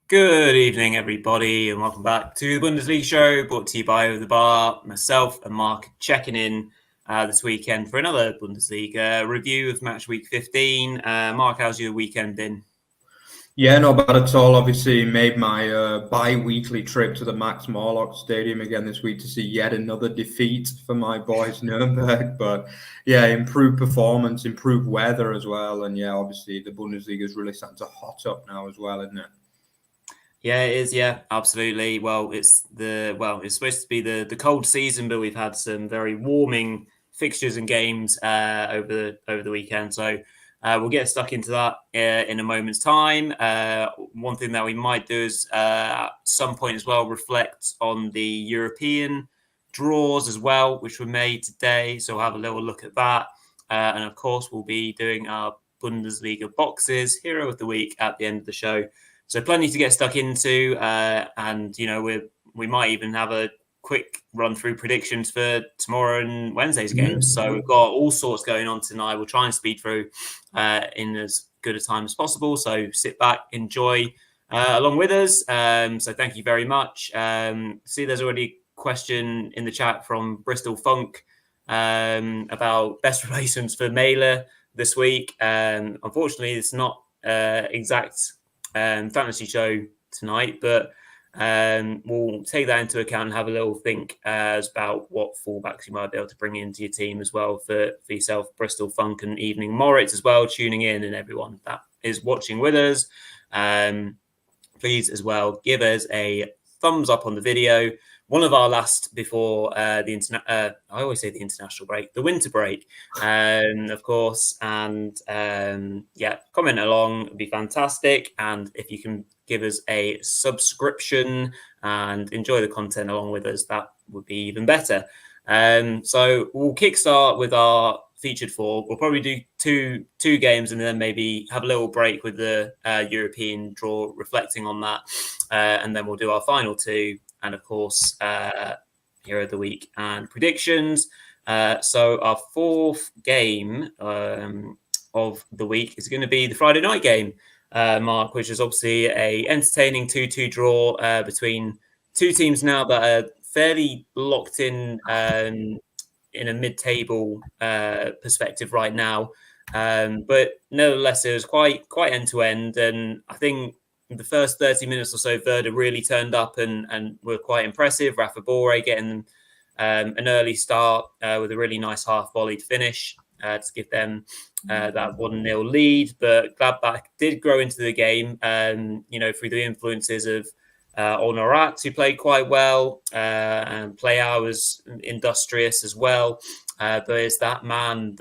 Good evening, everybody, and welcome back to the Bundesliga Show, brought to you by Over the Bar. Myself and Mark checking in this weekend for another Bundesliga review of match week 15. Mark, how's your weekend been? Yeah, not bad at all. Obviously, made my bi-weekly trip to the Max Morlock Stadium again this week to see yet another defeat for my boys Nuremberg. But yeah, improved performance, improved weather as well, and yeah, obviously the Bundesliga is really starting to hot up now as well, isn't it? Yeah, it is. Yeah, absolutely. Well, it's supposed to be the cold season, but we've had some very warming fixtures and games over the weekend. So we'll get stuck into that in a moment's time. One thing that we might do is at some point as well reflect on the European draws as well, which were made today. So we'll have a little look at that, and of course we'll be doing our Bundesliga boxes hero of the week at the end of the show. So plenty to get stuck into, and we might even have a quick run through predictions for tomorrow and Wednesday's games. So we've got all sorts going on tonight. We'll try and speed through in as good a time as possible. So sit back, enjoy along with us. So thank you very much. See, there's already a question in the chat from Bristol Funk about best replacements for Mailer this week. Unfortunately, it's not exact fantasy show tonight, but we'll take that into account and have a little think about what fullbacks you might be able to bring into your team as well for yourself, Bristol Funk and Evening Moritz as well, tuning in, and everyone that is watching with us. Please as well give us a thumbs up on the video. One of our last before I always say the international break, the winter break, of course. And comment along would be fantastic. And if you can give us a subscription and enjoy the content along with us, that would be even better. So we'll kickstart with our featured four. We'll probably do two games and then maybe have a little break with the European draw, reflecting on that, and then we'll do our final two. And of course, hero of the week and predictions. So our fourth game of the week is going to be the Friday night game, Mark, which is obviously a entertaining 2-2 draw between two teams now that are fairly locked in a mid-table perspective right now. But nevertheless, it was quite end-to-end, and I think the first 30 minutes or so, Werder really turned up and were quite impressive. Rafa Borre getting an early start with a really nice half-volleyed finish to give them that 1-0 lead. But Gladbach did grow into the game, through the influences of Olnarat, who played quite well, and Playa was industrious as well. But it's that man,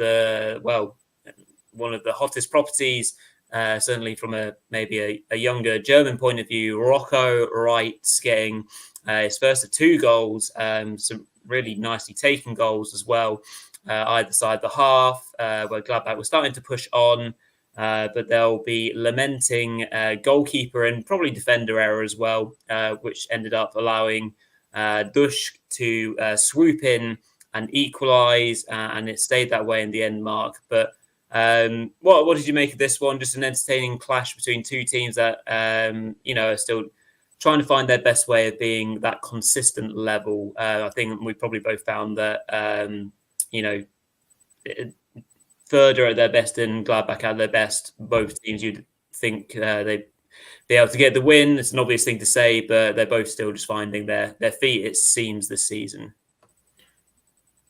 one of the hottest properties, certainly from maybe a younger German point of view, Rocco Reitz getting his first of two goals, some really nicely taken goals as well, either side the half, where Gladbach was starting to push on, but they'll be lamenting goalkeeper and probably defender error as well, which ended up allowing Dusch to swoop in and equalise, and it stayed that way in the end, Mark. But what did you make of this one? Just an entertaining clash between two teams that are still trying to find their best way of being that consistent level. I think we probably both found that Werder at their best and Gladbach at their best. Both teams you'd think they'd be able to get the win. It's an obvious thing to say, but they're both still just finding their feet, it seems, this season.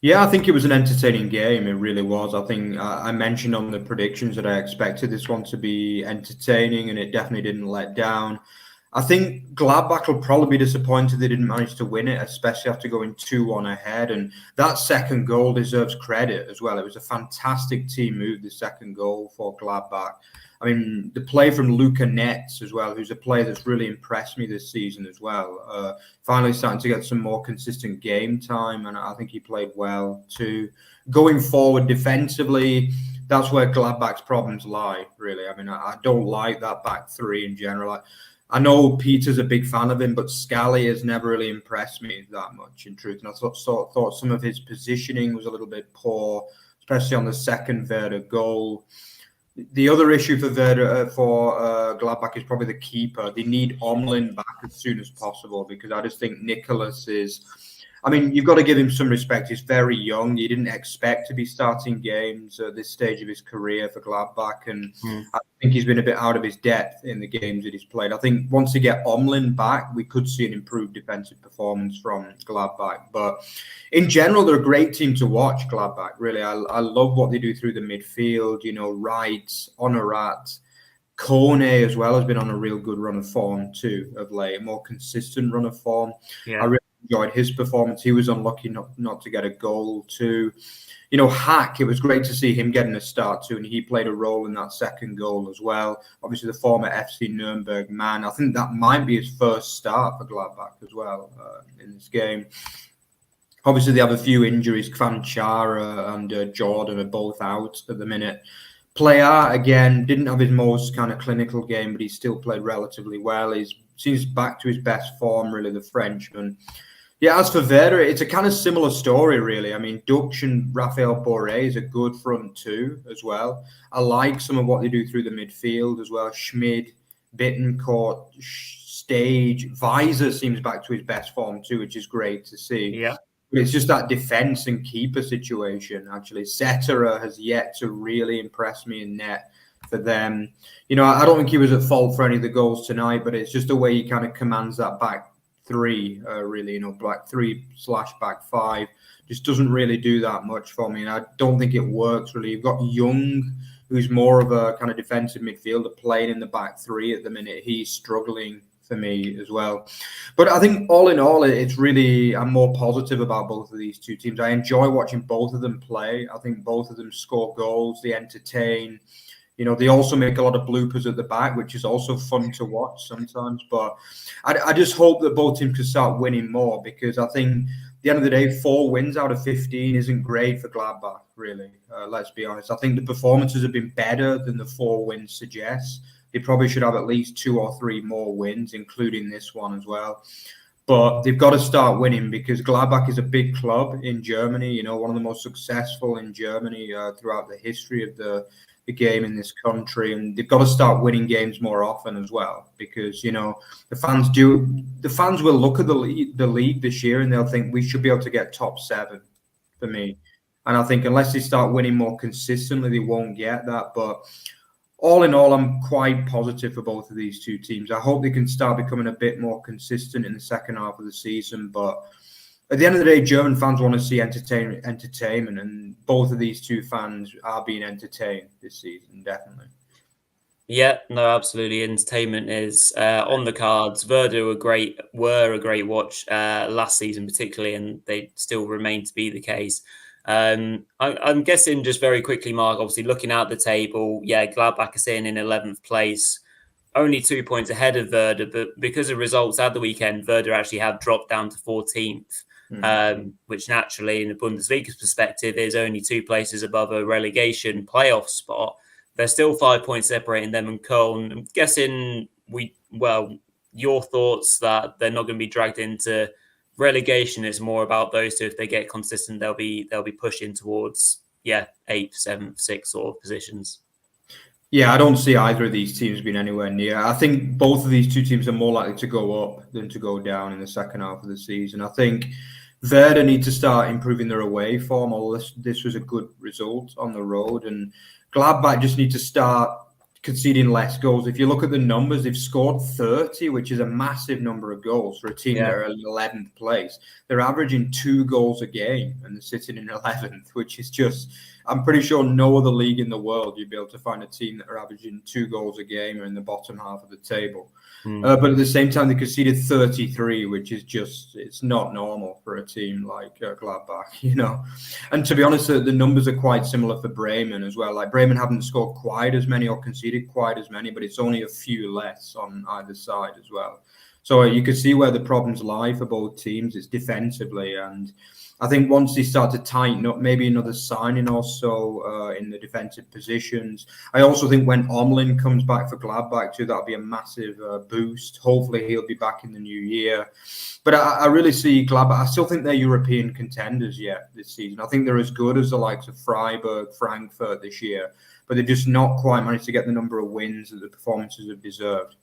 Yeah, I think it was an entertaining game. It really was. I think I mentioned on the predictions that I expected this one to be entertaining, and it definitely didn't let down. I think Gladbach will probably be disappointed they didn't manage to win it, especially after going 2-1 ahead. And that second goal deserves credit as well. It was a fantastic team move, the second goal for Gladbach. I mean, the play from Luca Netz as well, who's a player that's really impressed me this season as well. Finally starting to get some more consistent game time, and I think he played well too. Going forward defensively, that's where Gladbach's problems lie, really. I mean, I don't like that back three in general. I know Petre's a big fan of him, but Scally has never really impressed me that much, in truth. And I thought some of his positioning was a little bit poor, especially on the second Werder goal. The other issue for Gladbach is probably the keeper. They need Omlin back as soon as possible because I just think Nicholas is. I mean, you've got to give him some respect. He's very young. You didn't expect to be starting games at this stage of his career for Gladbach, and I think he's been a bit out of his depth in the games that he's played. I think once you get Omlin back, we could see an improved defensive performance from Gladbach. But in general, they're a great team to watch, Gladbach, really. I love what they do through the midfield. You know, Wright, Honorat, Kone as well has been on a real good run of form too of late, a more consistent run of form. Yeah. I really enjoyed his performance. He was unlucky not to get a goal too. You know, Hack, it was great to see him getting a start too, and he played a role in that second goal as well. Obviously, the former FC Nuremberg man. I think that might be his first start for Gladbach as well in this game. Obviously, they have a few injuries. Kvanchara and Jordan are both out at the minute. Player, again, didn't have his most kind of clinical game, but he still played relatively well. He seems back to his best form, really, the Frenchman. Yeah, as for Werder, it's a kind of similar story, really. I mean, Dutch and Raphael Boré is a good front two as well. I like some of what they do through the midfield as well. Schmid, Bittencourt, Stage, Weiser seems back to his best form too, which is great to see. Yeah. But it's just that defense and keeper situation, actually. Setterer has yet to really impress me in net for them. You know, I don't think he was at fault for any of the goals tonight, but it's just the way he kind of commands that back three, really, you know, back 3/back 5. Just doesn't really do that much for me. And I don't think it works, really. You've got Young, who's more of a kind of defensive midfielder playing in the back 3 at the minute. He's struggling for me as well. But I think all in all, it's really, I'm more positive about both of these two teams. I enjoy watching both of them play. I think both of them score goals, they entertain. You know, they also make a lot of bloopers at the back, which is also fun to watch sometimes. But I just hope that both teams can start winning more, because I think at the end of the day, 4 wins out of 15 isn't great for Gladbach, really. Let's be honest. I think the performances have been better than the 4 wins suggest. They probably should have at least 2 or 3 more wins, including this one as well. But they've got to start winning, because Gladbach is a big club in Germany, you know, one of the most successful in Germany throughout the history of the game in this country. And they've got to start winning games more often as well, because, you know, the fans will look at the league this year and they'll think we should be able to get top 7 for me. And I think unless they start winning more consistently, they won't get that. But all in all, I'm quite positive for both of these two teams. I hope they can start becoming a bit more consistent in the second half of the season. But at the end of the day, German fans want to see entertainment, and both of these two fans are being entertained this season, definitely. Yeah, no, absolutely. Entertainment is on the cards. Werder were a great watch last season, particularly, and they still remain to be the case. I'm guessing, just very quickly, Mark, obviously looking at the table, yeah, Gladbach are sitting in 11th place, only 2 points ahead of Werder, but because of results at the weekend, Werder actually have dropped down to 14th, which naturally, in the Bundesliga's perspective, is only 2 places above a relegation playoff spot. There's still 5 points separating them and Köln. I'm guessing your thoughts that they're not going to be dragged into relegation. Is more about those two. If they get consistent, they'll be pushing towards 8th, 7th, 6th sort of positions. Yeah, I don't see either of these teams being anywhere near. I think both of these two teams are more likely to go up than to go down in the second half of the season. I think Werder need to start improving their away form. Although this was a good result on the road, and Gladbach just need to start conceding less goals. If you look at the numbers, they've scored 30, which is a massive number of goals for a team that are in 11th place. They're averaging 2 goals a game and they're sitting in 11th, which is just, I'm pretty sure no other league in the world you'd be able to find a team that are averaging 2 goals a game or in the bottom half of the table. But at the same time, they conceded 33, which is just, it's not normal for a team like Gladbach, you know. And to be honest, the numbers are quite similar for Bremen as well. Like, Bremen haven't scored quite as many or conceded quite as many, but it's only a few less on either side as well. So you can see where the problems lie for both teams. It's defensively, and I think once they start to tighten up, maybe another signing or so in the defensive positions. I also think when Omlin comes back for Gladbach too, that'll be a massive boost. Hopefully he'll be back in the new year. But I really see Gladbach. I still think they're European contenders yet this season. I think they're as good as the likes of Freiburg, Frankfurt this year. but they've just not quite managed to get the number of wins that the performances have deserved.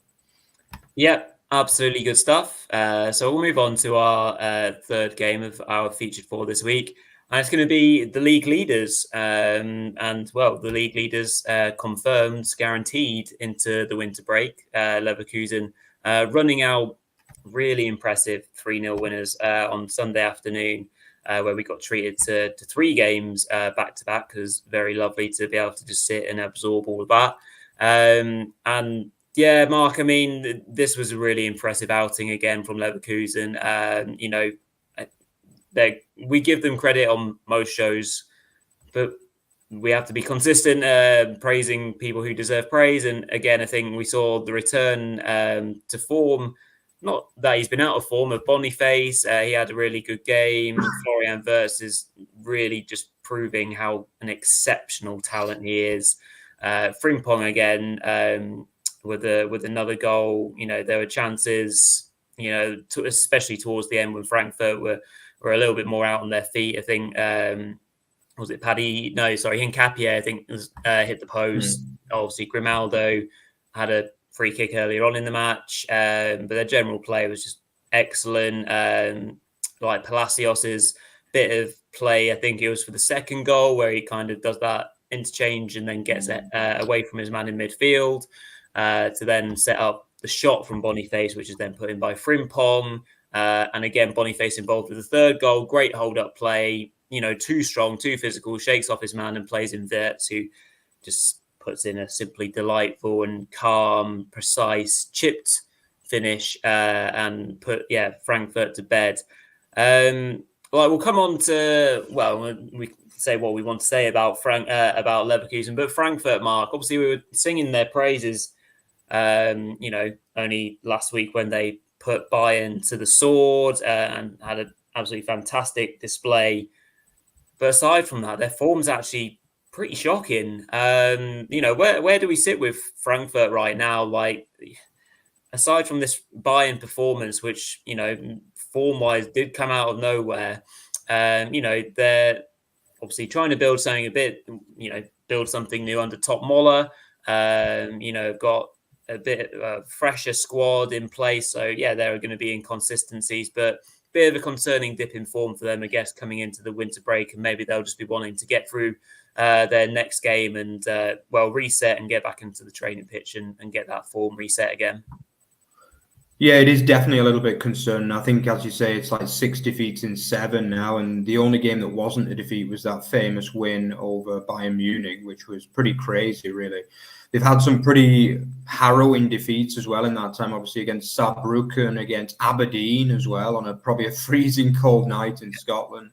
Yep, absolutely good stuff. So we'll move on to our third game of our featured four this week. And it's going to be the league leaders. The league leaders confirmed, guaranteed into the winter break. Leverkusen running out really impressive 3-0 winners on Sunday afternoon, where we got treated to 3 games back to back. It was very lovely to be able to just sit and absorb all of that. And yeah, Mark, I mean, this was a really impressive outing again from Leverkusen. We give them credit on most shows, but we have to be consistent praising people who deserve praise. And again, I think we saw the return to form, not that he's been out of form, of Boniface. He had a really good game. Florian Wirtz is really just proving how an exceptional talent he is. Frimpong again, with another goal. There were chances, especially towards the end when Frankfurt were a little bit more out on their feet. I think, was it Paddy? No, sorry, Hincapié, I think, was hit the post. Obviously, Grimaldo had a free kick earlier on in the match, but their general play was just excellent. Like Palacios's bit of play, I think it was for the second goal, where he kind of does that interchange and then gets away from his man in midfield to then set up the shot from Boniface, which is then put in by Frimpong. And again, Boniface involved with the third goal. Great hold-up play. Too strong, too physical, shakes off his man and plays in Wirtz, who just puts in a simply delightful and calm, precise, chipped finish and put, Frankfurt to bed. We'll come on to, we say what we want to say about about Leverkusen, but Frankfurt, Mark, obviously we were singing their praises, only last week when they put Bayern to the sword and had an absolutely fantastic display. But aside from that, their form's actually pretty shocking. Where do we sit with Frankfurt right now? Like, aside from this Bayern performance, which, form-wise did come out of nowhere, they're obviously trying to build something build something new under Top Moller. Got a bit of a fresher squad in place. So, yeah, there are going to be inconsistencies, but bit of a concerning dip in form for them, I guess, coming into the winter break. And maybe they'll just be wanting to get through their next game and, reset and get back into the training pitch and get that form reset again. Yeah, it is definitely a little bit concerning. I think, as you say, it's like 6 defeats in 7 now. And the only game that wasn't a defeat was that famous win over Bayern Munich, which was pretty crazy, really. They've had some pretty harrowing defeats as well in that time, obviously against Saarbrücken, against Aberdeen as well, on probably a freezing cold night in Scotland.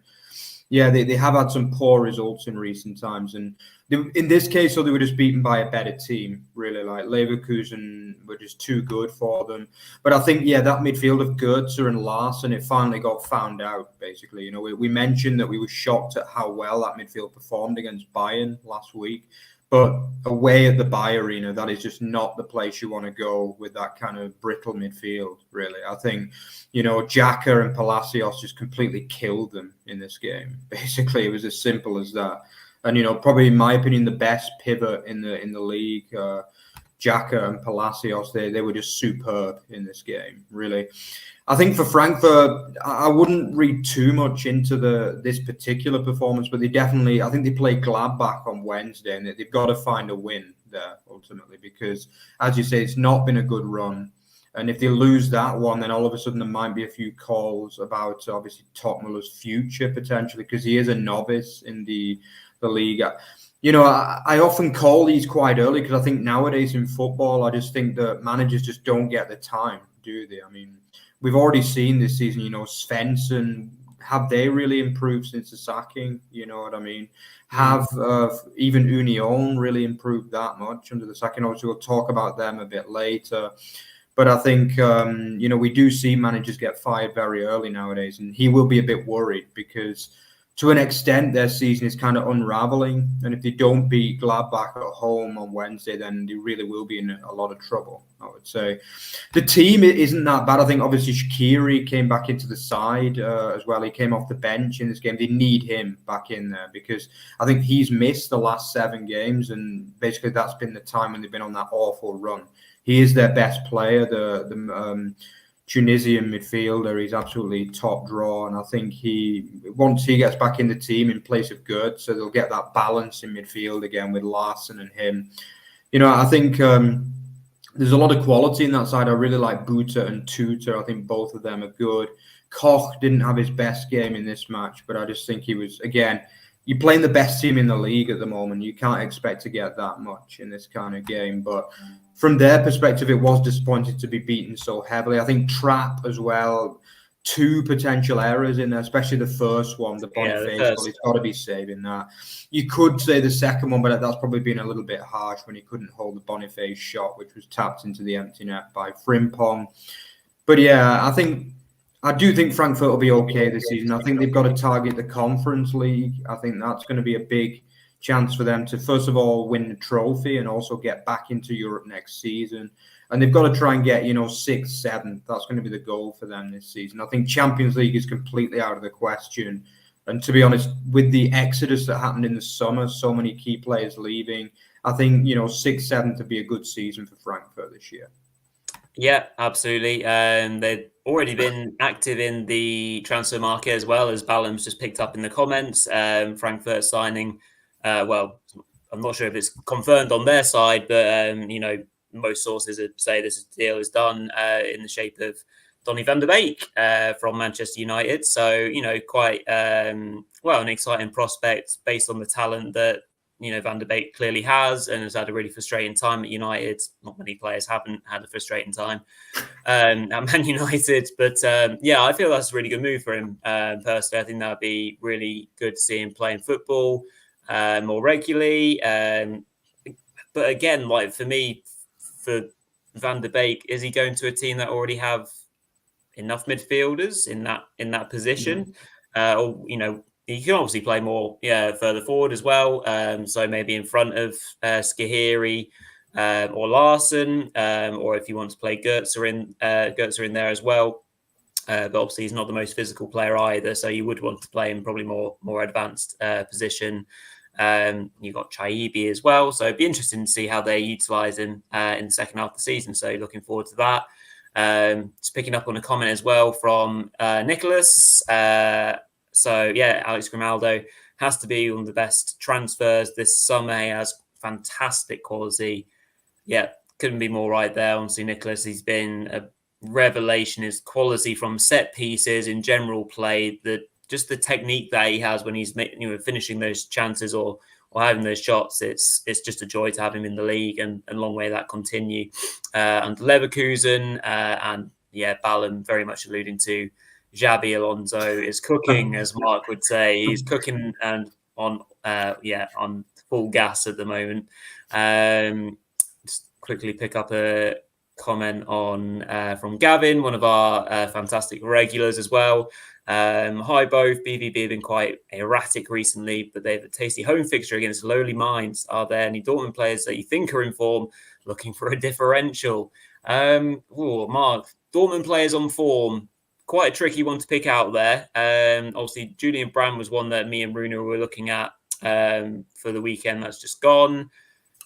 Yeah, they have had some poor results in recent times. And in this case, they were just beaten by a better team, really. Like Leverkusen were just too good for them. But I think, that midfield of Götze and Larsen, it finally got found out, basically. We mentioned that we were shocked at how well that midfield performed against Bayern last week. But away at the Bayer Arena, that is just not the place you want to go with that kind of brittle midfield, really. I think, Xhaka and Palacios just completely killed them in this game. Basically, it was as simple as that. And, probably in my opinion, the best pivot in the league, Xhaka and Palacios, they were just superb in this game, really. I think for Frankfurt, I wouldn't read too much into this particular performance, but I think they play Gladbach on Wednesday, and they've got to find a win there ultimately, because, as you say, it's not been a good run. And if they lose that one, then all of a sudden there might be a few calls about, obviously, Topmüller's future potentially, because he is a novice in the league. I often call these quite early because I think nowadays in football, I just think that managers just don't get the time, do they? I mean, we've already seen this season, Svensson, have they really improved since the sacking? You know what I mean? Have even Union really improved that much under the sacking? Obviously, we'll talk about them a bit later. But I think, we do see managers get fired very early nowadays, and he will be a bit worried because to an extent, their season is kind of unraveling. And if they don't beat Gladbach at home on Wednesday, then they really will be in a lot of trouble, I would say. The team isn't that bad. I think obviously Shaqiri came back into the side as well. He came off the bench in this game. They need him back in there because I think he's missed the last 7 games. And basically that's been the time when they've been on that awful run. He is their best player, the Tunisian midfielder. He's absolutely top draw, and I think once he gets back in the team in place of Gerd, so they'll get that balance in midfield again with Larsen and him. I think there's a lot of quality in that side. I really like Buta and Tuta. I think both of them are good. Koch didn't have his best game in this match, but I just think he was, again, you're playing the best team in the league at the moment. You can't expect to get that much in this kind of game, but from their perspective, it was disappointing to be beaten so heavily. I think Trapp as well, 2 potential errors in there, especially the first one, the Boniface. Well, he's got to be saving that. You could say the second one, but that's probably been a little bit harsh when he couldn't hold the Boniface shot, which was tapped into the empty net by Frimpong. But yeah, I do think Frankfurt will be okay this season. I think they've got to target the Conference League. I think that's going to be a big chance for them to, first of all, win the trophy and also get back into Europe next season. And they've got to try and get, 6th, 7th. That's going to be the goal for them this season. I think Champions League is completely out of the question. And to be honest, with the exodus that happened in the summer, so many key players leaving, I think, 6th, 7th would be a good season for Frankfurt this year. Yeah, absolutely. They've already been active in the transfer market as well, as Ballam's just picked up in the comments. Frankfurt signing, well, I'm not sure if it's confirmed on their side, but, most sources say this deal is done in the shape of Donny van der Beek from Manchester United. So, quite, an exciting prospect based on the talent that, Van der Beek clearly has and has had a really frustrating time at United. Not many players haven't had a frustrating time at Man United. But, I feel that's a really good move for him. Personally, I think that would be really good to see him playing football more regularly. But again, like for me, for Van der Beek, is he going to a team that already have enough midfielders in that position? Or, he can obviously play more, further forward as well. So maybe in front of Skahiri or Larsen, or if you want to play Goetzer in there as well. But obviously he's not the most physical player either, so you would want to play him probably more advanced position. You've got Chaibi as well, so it'd be interesting to see how they utilise him in the second half of the season. So looking forward to that. Just picking up on a comment as well from Nicholas. Alex Grimaldo has to be one of the best transfers this summer. He has fantastic quality. Yeah, couldn't be more right there. Honestly, Nicholas, he's been a revelation. His quality from set pieces, in general play, just the technique that he has when he's finishing those chances or having those shots. It's just a joy to have him in the league, and long may that continue. And Leverkusen Ballam very much alluding to. Xabi Alonso is cooking, as Mark would say. He's cooking and on full gas at the moment. Just quickly pick up a comment on from Gavin, one of our fantastic regulars as well. Hi both. BVB have been quite erratic recently, but they have a tasty home fixture against lowly minds. Are there any Dortmund players that you think are in form, looking for a differential? Mark, Dortmund players on form. Quite a tricky one to pick out there. Obviously, Julian Brand was one that me and Bruno were looking at for the weekend that's just gone.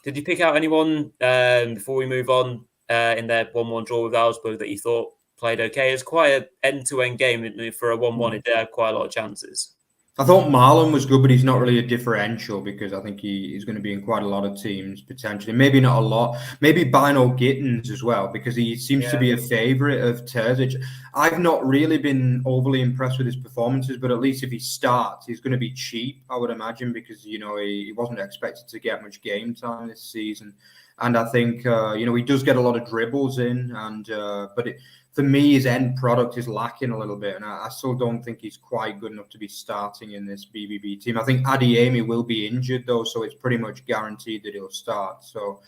Did you pick out anyone before we move on in their 1-1 draw with Augsburg that you thought played okay? It's quite an end-to-end game for a 1-1. It did have quite a lot of chances. I thought Marlon was good, but he's not really a differential because I think he's going to be in quite a lot of teams potentially. Maybe not a lot. Maybe Bino Gittins as well because he seems to be a favourite of Terzic. I've not really been overly impressed with his performances, but at least if he starts, he's going to be cheap, I would imagine, because, he wasn't expected to get much game time this season. And I think, he does get a lot of dribbles in, for me, his end product is lacking a little bit, and I still don't think he's quite good enough to be starting in this BBB team. I think Adeyemi will be injured, though, so it's pretty much guaranteed that he'll start. So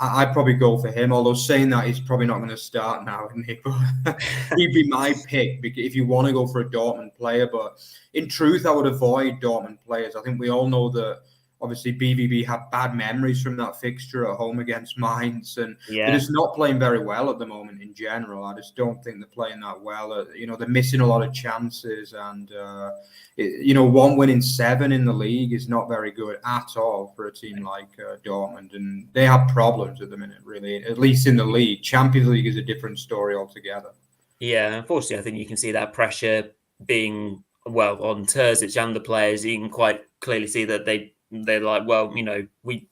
I'd probably go for him, although saying that he's probably not going to start now, isn't he? But he'd be my pick if you want to go for a Dortmund player. But in truth, I would avoid Dortmund players. I think we all know that obviously BVB have bad memories from that fixture at home against Mainz, and they're just not playing very well at the moment in general. I just don't think they're playing that well. They're missing a lot of chances, and 1 win in 7 in the league is not very good at all for a team like Dortmund, and they have problems at the minute, really, at least in the league. Champions League is a different story altogether. Yeah, unfortunately, I think you can see that pressure being, on Terzic and the players. You can quite clearly see that they're like, we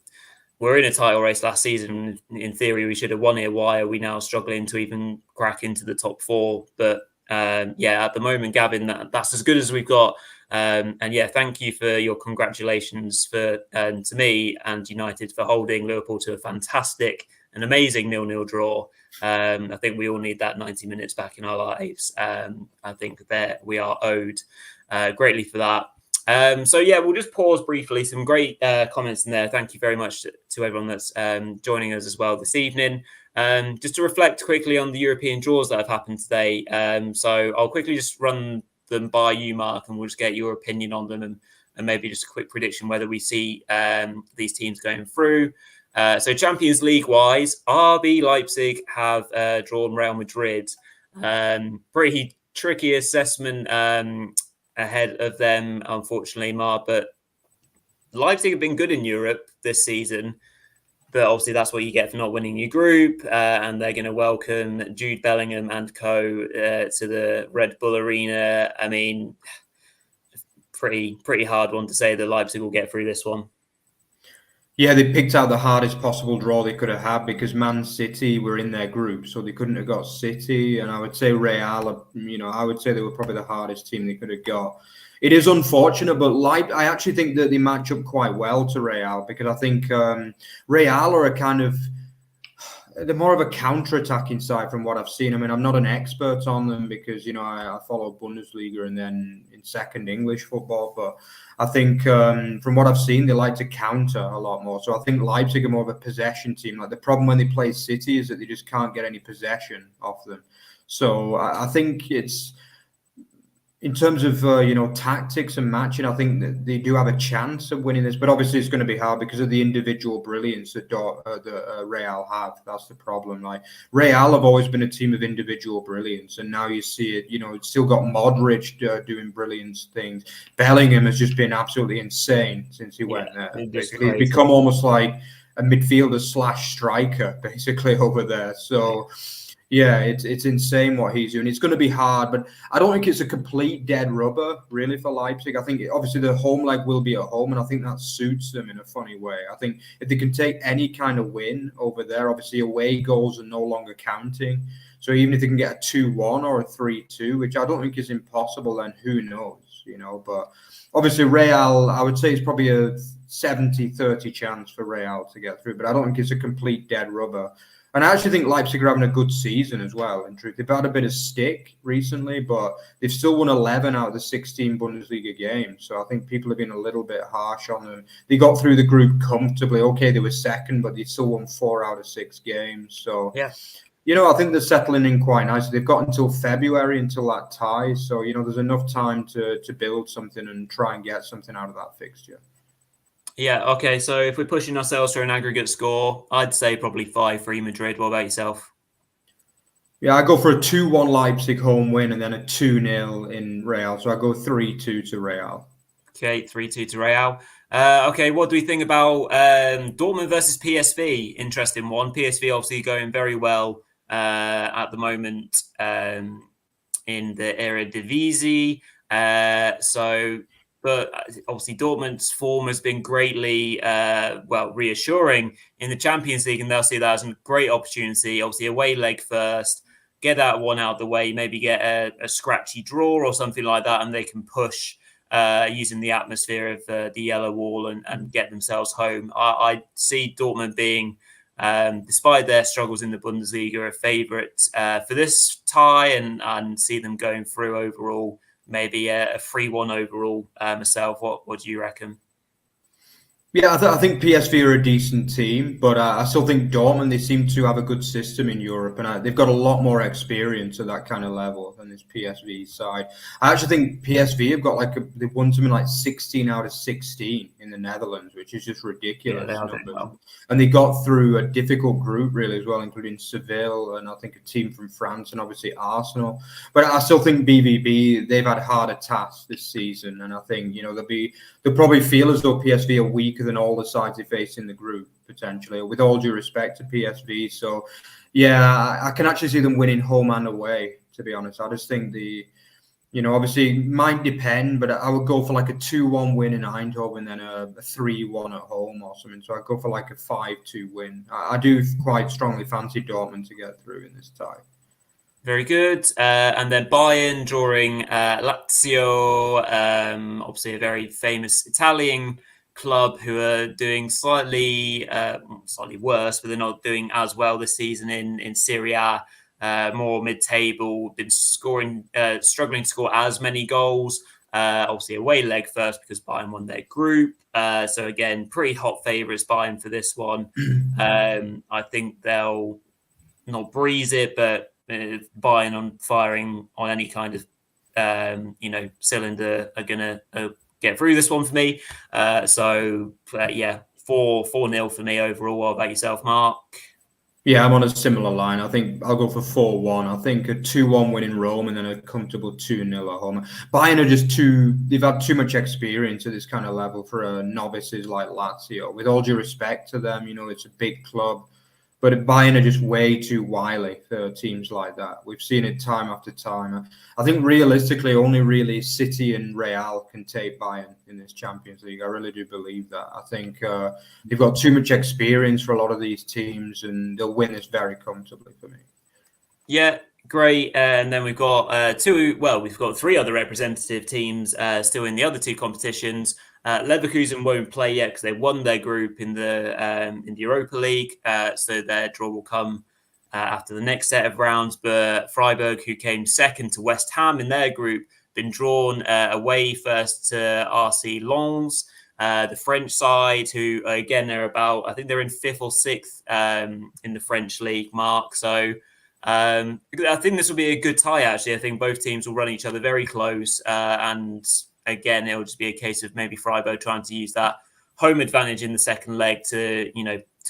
were in a title race last season. In theory, we should have won it. Why are we now struggling to even crack into the top 4? But at the moment, Gavin, that's as good as we've got. Thank you for your congratulations to me and United for holding Liverpool to a fantastic and amazing 0-0 draw. I think we all need that 90 minutes back in our lives. I think that we are owed greatly for that. We'll just pause briefly. Some great comments in there. Thank you very much to everyone that's joining us as well this evening. Just to reflect quickly on the European draws that have happened today. So I'll quickly just run them by you, Mark, and we'll just get your opinion on them and maybe just a quick prediction whether we see these teams going through. So Champions League wise, RB Leipzig have drawn Real Madrid. Pretty tricky assessment ahead of them, unfortunately, Mark. But Leipzig have been good in Europe this season. But obviously that's what you get for not winning your group. And they're going to welcome Jude Bellingham and co to the Red Bull Arena. I mean, pretty hard one to say that Leipzig will get through this one. Yeah, they picked out the hardest possible draw they could have had because Man City were in their group, so they couldn't have got City. And I would say Real, I would say they were probably the hardest team they could have got. It is unfortunate, but I actually think that they match up quite well to Real because I think Real are they're more of a counter-attacking side from what I've seen. I mean, I'm not an expert on them because, I follow Bundesliga and then in second English football, but I think from what I've seen, they like to counter a lot more. So I think Leipzig are more of a possession team. Like the problem when they play City is that they just can't get any possession off them. So I think it's, in terms of tactics and matching, I think that they do have a chance of winning this, but obviously it's going to be hard because of the individual brilliance that Real have. That's the problem. Like Real have always been a team of individual brilliance, and now you see it. It's still got Modric doing brilliant things. Bellingham has just been absolutely insane since he went there. Basically, he's become almost like a midfielder / striker, basically over there. So. Yeah, it's insane what he's doing. It's going to be hard, but I don't think it's a complete dead rubber, really, for Leipzig. I think, obviously, the home leg will be at home, and I think that suits them in a funny way. I think if they can take any kind of win over there, obviously, away goals are no longer counting. So even if they can get a 2-1 or a 3-2, which I don't think is impossible, then who knows, But obviously, Real, I would say it's probably a 70-30 chance for Real to get through, but I don't think it's a complete dead rubber. And I actually think Leipzig are having a good season as well, in truth. They've had a bit of stick recently, but they've still won 11 out of the 16 Bundesliga games. So I think people have been a little bit harsh on them. They got through the group comfortably. Okay, they were second, but they still won 4 out of 6 games. So, yeah. I think they're settling in quite nicely. They've got until February until that tie. So, there's enough time to build something and try and get something out of that fixture. Yeah, okay. So if we're pushing ourselves for an aggregate score, I'd say probably 5-3 Madrid. What about yourself? Yeah, I go for a 2-1 Leipzig home win and then a 2-0 in Real. So I go 3-2 to Real. Okay, 3-2 to Real. Okay, what do we think about Dortmund versus PSV? Interesting one. PSV obviously going very well at the moment in the Eredivisie. But obviously Dortmund's form has been greatly, reassuring in the Champions League, and they'll see that as a great opportunity. Obviously, away leg first, get that one out of the way, maybe get a scratchy draw or something like that, and they can push using the atmosphere of the yellow wall and get themselves home. I see Dortmund being, despite their struggles in the Bundesliga, a favourite for this tie and see them going through overall. Maybe a 3-1 overall myself. What do you reckon? Yeah, I think PSV are a decent team, but I still think Dortmund, they seem to have a good system in Europe, and they've got a lot more experience at that kind of level than this PSV side. I actually think PSV have got they've won something like 16 out of 16 in the Netherlands, which is just Yeah, they ridiculous are doing numbers. well. And they got through a difficult group really as well, including Seville and I think a team from France and obviously Arsenal. But I still think BVB, they've had harder tasks this season, and I think they'll probably feel as though PSV are weaker than all the sides they face in the group, potentially, with all due respect to PSV. So, yeah, I can actually see them winning home and away, to be honest. I just think obviously it might depend, but I would go for like a 2-1 win in Eindhoven and then a 3-1 at home or something. So I'd go for like a 5-2 win. I do quite strongly fancy Dortmund to get through in this tie. Very good. And then Bayern drawing Lazio, obviously a very famous Italian club who are doing slightly worse, but they're not doing as well this season in Serie A. More mid-table, been struggling to score as many goals. Obviously away leg first because Bayern won their group. So again, pretty hot favourites Bayern for this one. I think they'll not breeze it, but Bayern on firing on any kind of cylinder are gonna get through this one for me. So 4-0 for me overall. What about yourself, Mark? Yeah, I'm on a similar line. I think I'll go for 4-1. I think a 2-1 win in Rome and then a comfortable 2-0 at home. Bayern are just they've had too much experience at this kind of level for novices like Lazio. With all due respect to them, it's a big club. But Bayern are just way too wily for teams like that. We've seen it time after time. I think realistically, only really City and Real can take Bayern in this Champions League. I really do believe that. I think they've got too much experience for a lot of these teams, and they'll win this very comfortably for me. Yeah, great. And then we've got we've got three other representative teams still in the other two competitions. Leverkusen won't play yet because they won their group in the Europa League, so their draw will come after the next set of rounds. But Freiburg, who came second to West Ham in their group, been drawn away first to RC Lens. The French side, who again I think they're in fifth or sixth in the French league, Mark. So I think this will be a good tie. Actually, I think both teams will run each other very close and. Again, it'll just be a case of maybe Freiburg trying to use that home advantage in the second leg to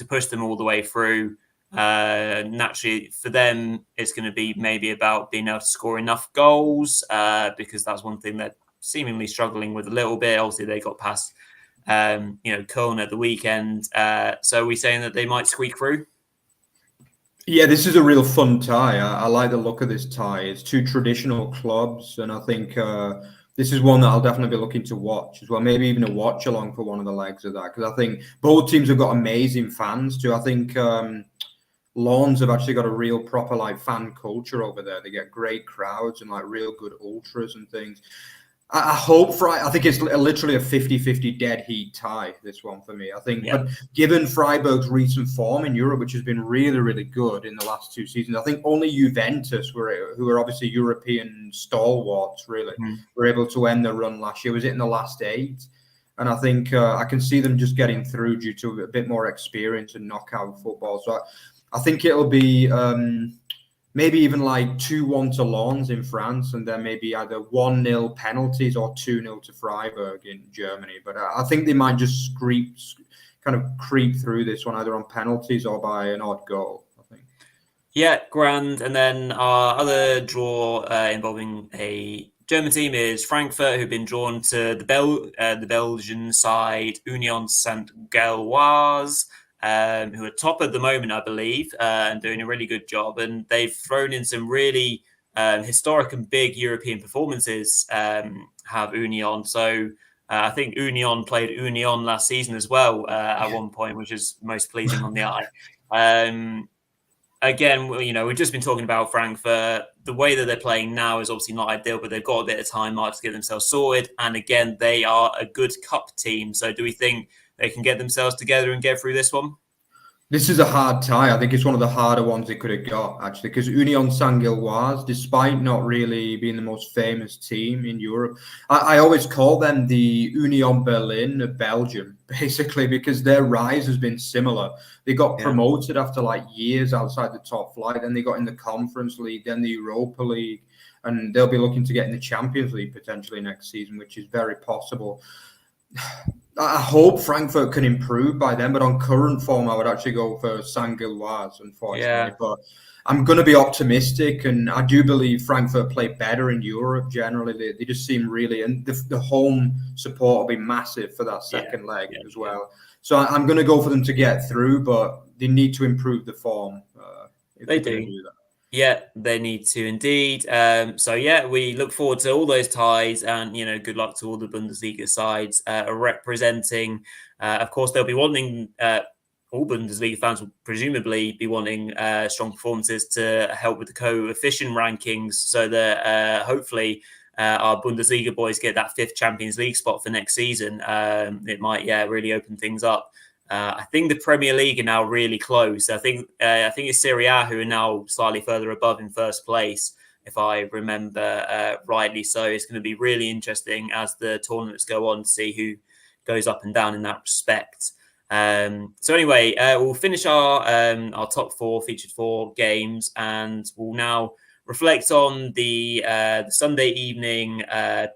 push them all the way through. Naturally, for them, it's going to be maybe about being able to score enough goals because that's one thing they're seemingly struggling with a little bit. Obviously, they got past Köln at the weekend. So are we saying that they might squeak through? Yeah, this is a real fun tie. I like the look of this tie. It's two traditional clubs, and I think this is one that I'll definitely be looking to watch as well. Maybe even a watch along for one of the legs of that, because I think both teams have got amazing fans too. I think Lens have actually got a real proper fan culture over there. They get great crowds and real good ultras and things. I hope I think it's literally a 50-50 dead heat tie, this one for me. I think, but given Freiburg's recent form in Europe, which has been really, really good in the last two seasons, I think only Juventus, who are obviously European stalwarts, really, were able to end their run last year. Was it in the last 8? And I think I can see them just getting through due to a bit more experience in knockout football. So I think it'll be maybe even 2-1 to Lens in France, and then maybe either 1-0 penalties or 2-0 to Freiburg in Germany. But I think they might just creep through this one either on penalties or by an odd goal, I think. Yeah, grand. And then our other draw involving a German team is Frankfurt, who've been drawn to the Belgian side Union Saint-Gilloise. Who are top at the moment, I believe, and doing a really good job. And they've thrown in some really historic and big European performances, have Union. So I think Union played Union last season as well at one point, which is most pleasing on the eye. Again, we've just been talking about Frankfurt. The way that they're playing now is obviously not ideal, but they've got a bit of time to get themselves sorted. And again, they are a good cup team. So do we think they can get themselves together and get through this one? This is a hard tie. I think it's one of the harder ones they could have got, actually, because Union Saint-Gilloise, despite not really being the most famous team in Europe, I always call them the Union Berlin of Belgium, basically, because their rise has been similar. They got promoted after like years outside the top flight, then they got in the Conference League, then the Europa League, and they'll be looking to get in the Champions League potentially next season, which is very possible. I hope Frankfurt can improve by then, but on current form, I would actually go for Saint-Gilloise, unfortunately. But I'm going to be optimistic, and I do believe Frankfurt play better in Europe generally. They just seem really, and the home support will be massive for that second leg as well. So I'm going to go for them to get through, but they need to improve the form. If They do do. that. Yeah, they need to indeed. So yeah, we look forward to all those ties, and good luck to all the Bundesliga sides representing. Of course, they'll be wanting. All Bundesliga fans will presumably be wanting strong performances to help with the coefficient rankings, so that hopefully our Bundesliga boys get that 5th Champions League spot for next season. It might, really open things up. I think the Premier League are now really close. I think it's Serie A who are now slightly further above in first place, if I remember rightly. So it's going to be really interesting as the tournaments go on to see who goes up and down in that respect. So anyway, we'll finish our top 4 featured 4 games, and we'll now reflect on the Sunday evening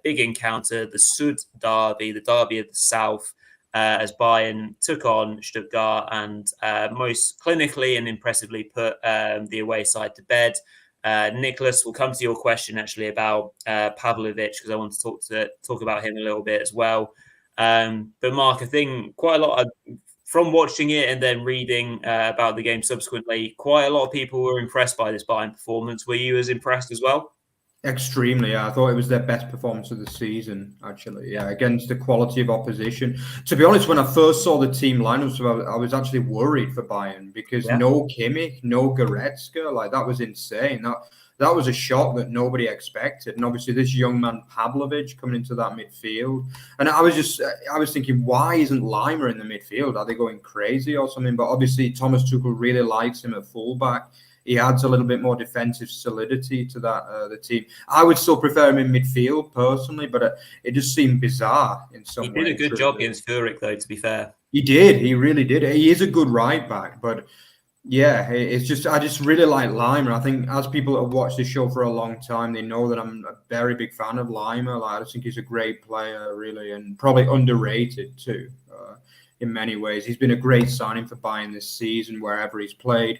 big encounter, the Süd Derby, the Derby of the South. As Bayern took on Stuttgart and most clinically and impressively put the away side to bed. Nicholas, we'll come to your question actually about Pavlovic, because I want to talk about him a little bit as well. But Mark, I think quite a lot from watching it and then reading about the game subsequently, quite a lot of people were impressed by this Bayern performance. Were you as impressed as well? Extremely, yeah. I thought it was their best performance of the season, actually. Yeah, against the quality of opposition. To be honest, when I first saw the team lineups, I was actually worried for Bayern because no Kimmich, no Goretzka, like that was insane. That was a shock that nobody expected. And obviously, this young man Pavlovic coming into that midfield, and I was thinking, why isn't Lima in the midfield? Are they going crazy or something? But obviously, Thomas Tuchel really likes him at fullback. He adds a little bit more defensive solidity to that the team. I would still prefer him in midfield personally, but it just seemed bizarre in some way. He did a good job against Zurich, though, to be fair. He did. He really did. He is a good right back, but yeah, it's just I just really like Lima. I think as people that have watched this show for a long time, they know that I'm a very big fan of Lima. Like, I just think he's a great player, really, and probably underrated too. In many ways, he's been a great signing for Bayern this season wherever he's played.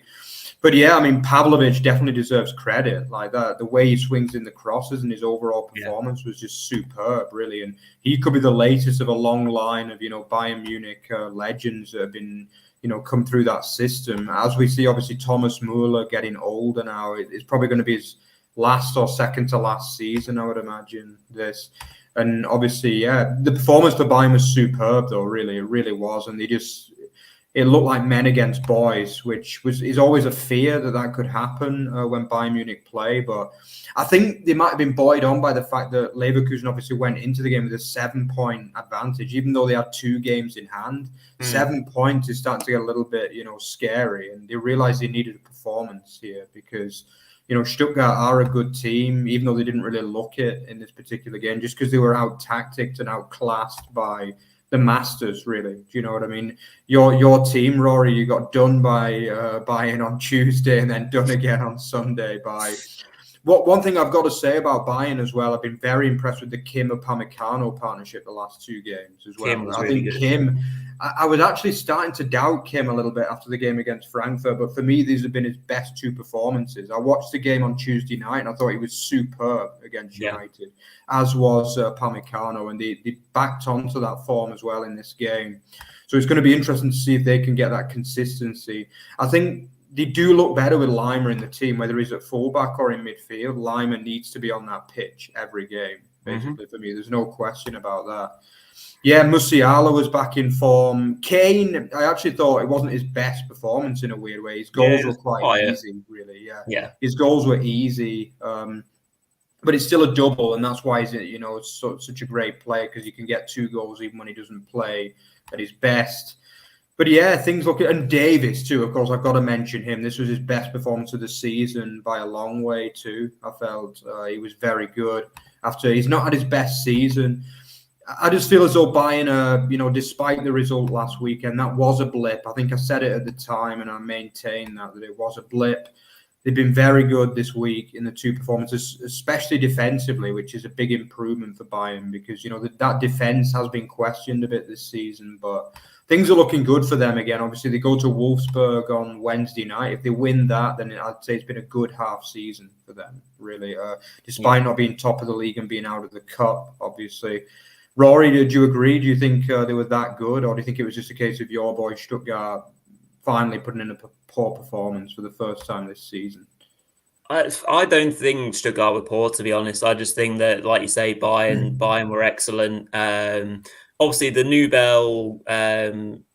But yeah, I mean, Pavlovic definitely deserves credit. Like that, the way he swings in the crosses and his overall performance was just superb, really. And he could be the latest of a long line of Bayern Munich legends that have been come through that system. As we see, obviously Thomas Müller getting older now, it's probably going to be his last or second to last season, I would imagine. This. And obviously, yeah, the performance for Bayern was superb, though. Really, it really was, and it looked like men against boys, which is always a fear that could happen when Bayern Munich play. But I think they might have been buoyed on by the fact that Leverkusen obviously went into the game with a 7-point advantage, even though they had 2 games in hand. 7 points is starting to get a little bit, scary, and they realized they needed a performance here because. Stuttgart are a good team, even though they didn't really look it in this particular game, just because they were out-tacticked and outclassed by the masters, really. Do you know what I mean? Your team, Rory, you got done by Bayern on Tuesday and then done again on Sunday by... One thing I've got to say about Bayern as well, I've been very impressed with the Kim-Upamecano partnership the last 2 games as well. I think Kim... I was actually starting to doubt Kim a little bit after the game against Frankfurt, but for me, these have been his best 2 performances. I watched the game on Tuesday night, and I thought he was superb against United, as was Upamecano, and they backed onto that form as well in this game. So it's going to be interesting to see if they can get that consistency. I think they do look better with Lima in the team, whether he's at fullback or in midfield. Lima needs to be on that pitch every game, basically, for me. There's no question about that. Yeah, Musiala was back in form. Kane, I actually thought it wasn't his best performance in a weird way. His goals were quite easy, really. Yeah. His goals were easy, but it's still a double, and that's why he's such a great player, because he can get 2 goals even when he doesn't play at his best. But yeah, things look, and Davis too. Of course, I've got to mention him. This was his best performance of the season by a long way too. I felt he was very good after he's not had his best season. I just feel as though Bayern, despite the result last weekend, that was a blip. I think I said it at the time, and I maintain that it was a blip. They've been very good this week in the two performances, especially defensively, which is a big improvement for Bayern because that defense has been questioned a bit this season, but things are looking good for them again. Obviously, they go to Wolfsburg on Wednesday night. If they win that, then I'd say it's been a good half season for them, really, despite not being top of the league and being out of the cup, obviously. Rory, did you agree? Do you think they were that good, or do you think it was just a case of your boy Stuttgart finally putting in a poor performance for the first time this season? I don't think Stuttgart were poor, to be honest. I just think that, like you say, Bayern were excellent. Obviously, the Nubel,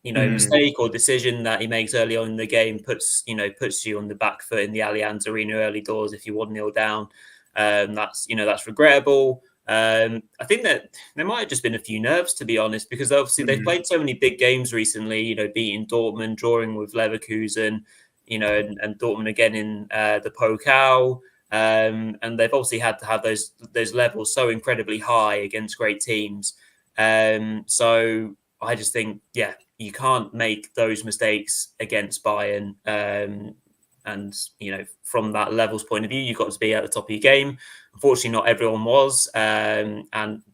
mistake or decision that he makes early on in the game puts you on the back foot in the Allianz Arena early doors if you 1-0 down. That's regrettable. I think that there might have just been a few nerves, to be honest, because obviously they've played so many big games recently, beating Dortmund, drawing with Leverkusen, and Dortmund again in the Pokal. And they've obviously had to have those levels so incredibly high against great teams. So I just think, you can't make those mistakes against Bayern. And, from that levels point of view, you've got to be at the top of your game. Unfortunately, not everyone was. And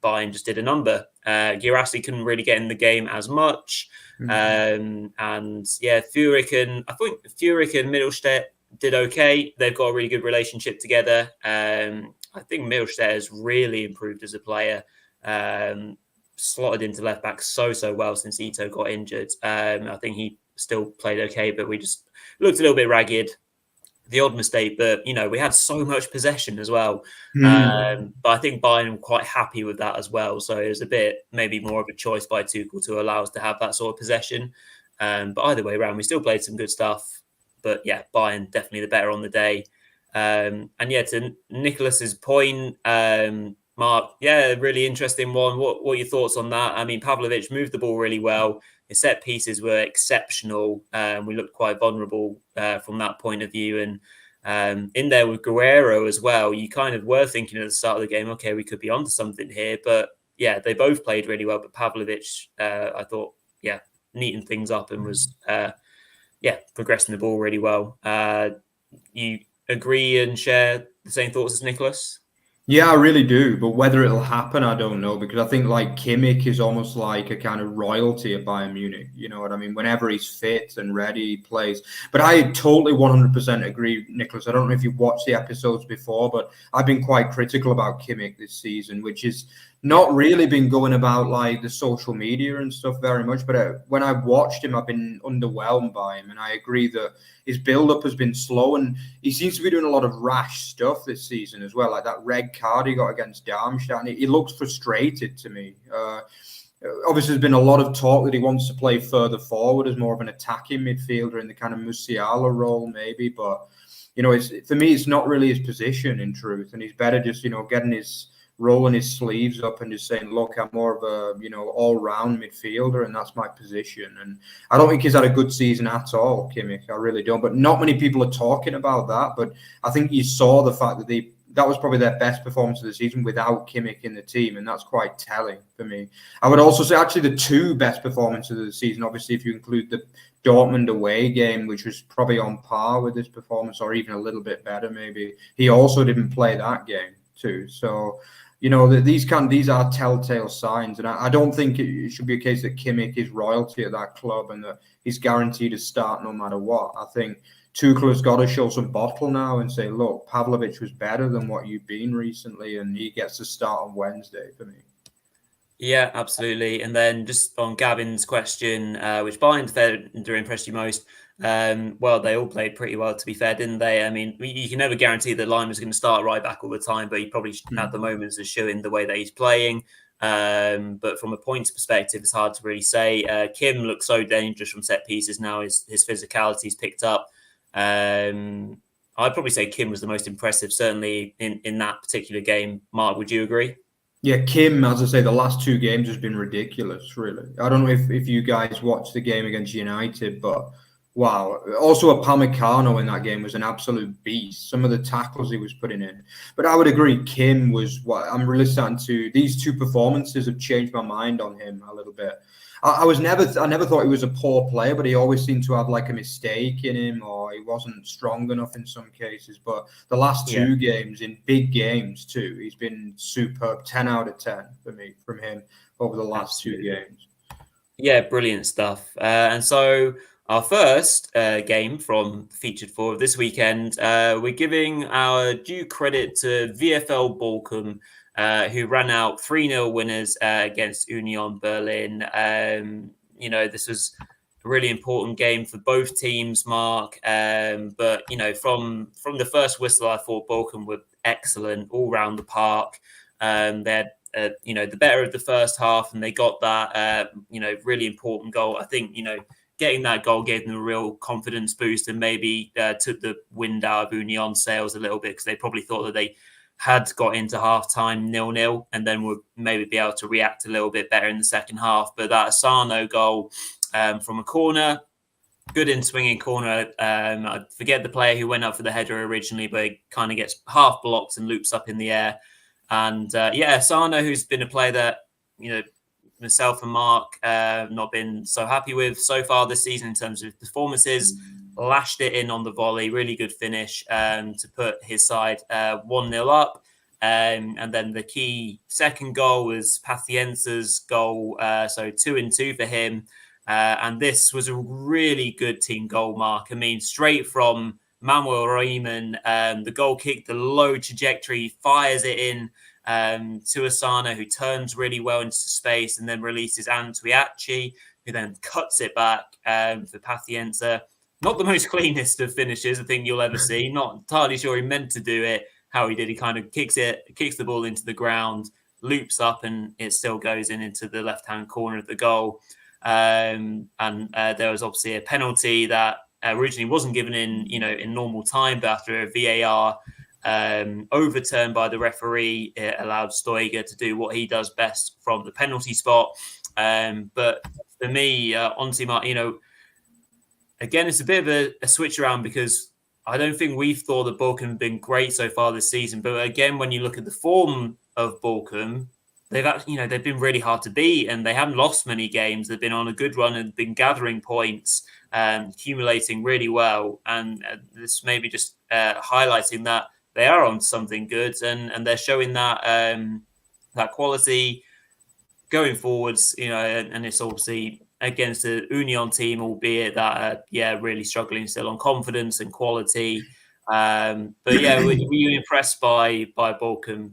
Bayern just did a number. Guirassy couldn't really get in the game as much. Furyk and Mittelstädt did okay. They've got a really good relationship together. I think Mittelstädt has really improved as a player. Slotted into left back so well since Ito got injured. I think he still played okay, but we just looked a little bit ragged. The odd mistake, but we had so much possession as well. But I think Bayern were quite happy with that as well. So it was a bit maybe more of a choice by Tuchel to allow us to have that sort of possession. But either way around, we still played some good stuff. But yeah, Bayern definitely the better on the day. To Nicholas's point, Mark, really interesting one. What are your thoughts on that? I mean, Pavlovic moved the ball really well. His set pieces were exceptional. We looked quite vulnerable from that point of view. And in there with Guerrero as well, you kind of were thinking at the start of the game, okay, we could be onto something here. But yeah, they both played really well. But Pavlovic, I thought, neatened things up and was, progressing the ball really well. You agree and share the same thoughts as Nicholas? Yeah, I really do. But whether it'll happen, I don't know, because I think like Kimmich is almost like a kind of royalty at Bayern Munich. You know what I mean? Whenever he's fit and ready, he plays. But I totally 100% agree, Nicholas. I don't know if you've watched the episodes before, but I've been quite critical about Kimmich this season, which is not really been going about like the social media and stuff very much. But when I've watched him, I've been underwhelmed by him. And I agree that his build-up has been slow, and he seems to be doing a lot of rash stuff this season as well, like that red card he got against Darmstadt. And he looks frustrated to me. Obviously, there's been a lot of talk that he wants to play further forward as more of an attacking midfielder in the kind of Musiala role, maybe. But, for me, it's not really his position, in truth. And he's better just, rolling his sleeves up and just saying, look, I'm more of a, all-round midfielder, and that's my position. And I don't think he's had a good season at all, Kimmich. I really don't. But not many people are talking about that. But I think you saw the fact that that was probably their best performance of the season without Kimmich in the team, and that's quite telling for me. I would also say actually the two best performances of the season, obviously, if you include the Dortmund away game, which was probably on par with this performance or even a little bit better maybe. He also didn't play that game too. So, these are telltale signs, and I don't think it should be a case that Kimmich is royalty at that club and that he's guaranteed to start no matter what. I think Tuchel has got to show some bottle now and say, look, Pavlovic was better than what you've been recently, and he gets to start on Wednesday for me. Yeah, absolutely. And then just on Gavin's question, which Bayern defender impressed you most? Well, they all played pretty well, to be fair, didn't they? I mean, you can never guarantee that Lime is going to start right back all the time, but he probably at the moment is showing the way that he's playing. But from a points perspective, it's hard to really say. Kim looks so dangerous from set pieces now. His physicality's picked up. I'd probably say Kim was the most impressive, certainly in that particular game. Mark, would you agree? Yeah, Kim, as I say, the last 2 games has been ridiculous, really. I don't know if you guys watched the game against United, but wow. Also, Upamecano in that game was an absolute beast. Some of the tackles he was putting in. But I would agree, Kim was what I'm really starting to. These 2 performances have changed my mind on him a little bit. I never thought he was a poor player, but he always seemed to have like a mistake in him, or he wasn't strong enough in some cases. But the last 2 games, in big games too, he's been superb. 10 out of 10 for me from him over the last Absolutely. 2 games. Yeah, brilliant stuff. And so our first game from Featured 4 of this weekend, we're giving our due credit to VfL Bochum, who ran out 3-0 winners against Union Berlin. This was a really important game for both teams, Mark. But from the first whistle, I thought Bochum were excellent all round the park. They had the better of the first half, and they got that really important goal. I think getting that goal gave them a real confidence boost, and maybe took the wind out of Union's sails a little bit, because they probably thought that they had got into half-time 0-0 and then would maybe be able to react a little bit better in the second half. But that Asano goal from a corner, good in swinging corner. I forget the player who went up for the header originally, but it kind of gets half blocked and loops up in the air. And Asano, who's been a player that myself and Mark not been so happy with so far this season in terms of performances, lashed it in on the volley. Really good finish to put his side 1-0 up. And then the key second goal was Pacienza's goal. So 2-2 for him. And this was a really good team goal, Mark. I mean, straight from Manuel Riemann, the goal kick, the low trajectory, fires it in to Asano, who turns really well into space and then releases Antuiachi, who then cuts it back for Pacienza. Not the most cleanest of finishes, I think you'll ever see. Not entirely sure he meant to do it, how he did. He kind of kicks the ball into the ground, loops up, and it still goes into the left-hand corner of the goal. And there was obviously a penalty that originally wasn't given in normal time, but after a VAR overturned by the referee, it allowed Stoiger to do what he does best from the penalty spot. But for me, honestly, Mark, again, it's a bit of a switch around, because I don't think we've thought that Bochum have been great so far this season. But again, when you look at the form of Bochum, they've been really hard to beat, and they haven't lost many games. They've been on a good run and been gathering points, accumulating really well. And this maybe just highlighting that they are on something good, and they're showing that that quality going forwards. And it's obviously against the Union team, albeit that really struggling still on confidence and quality. But were you impressed by Bochum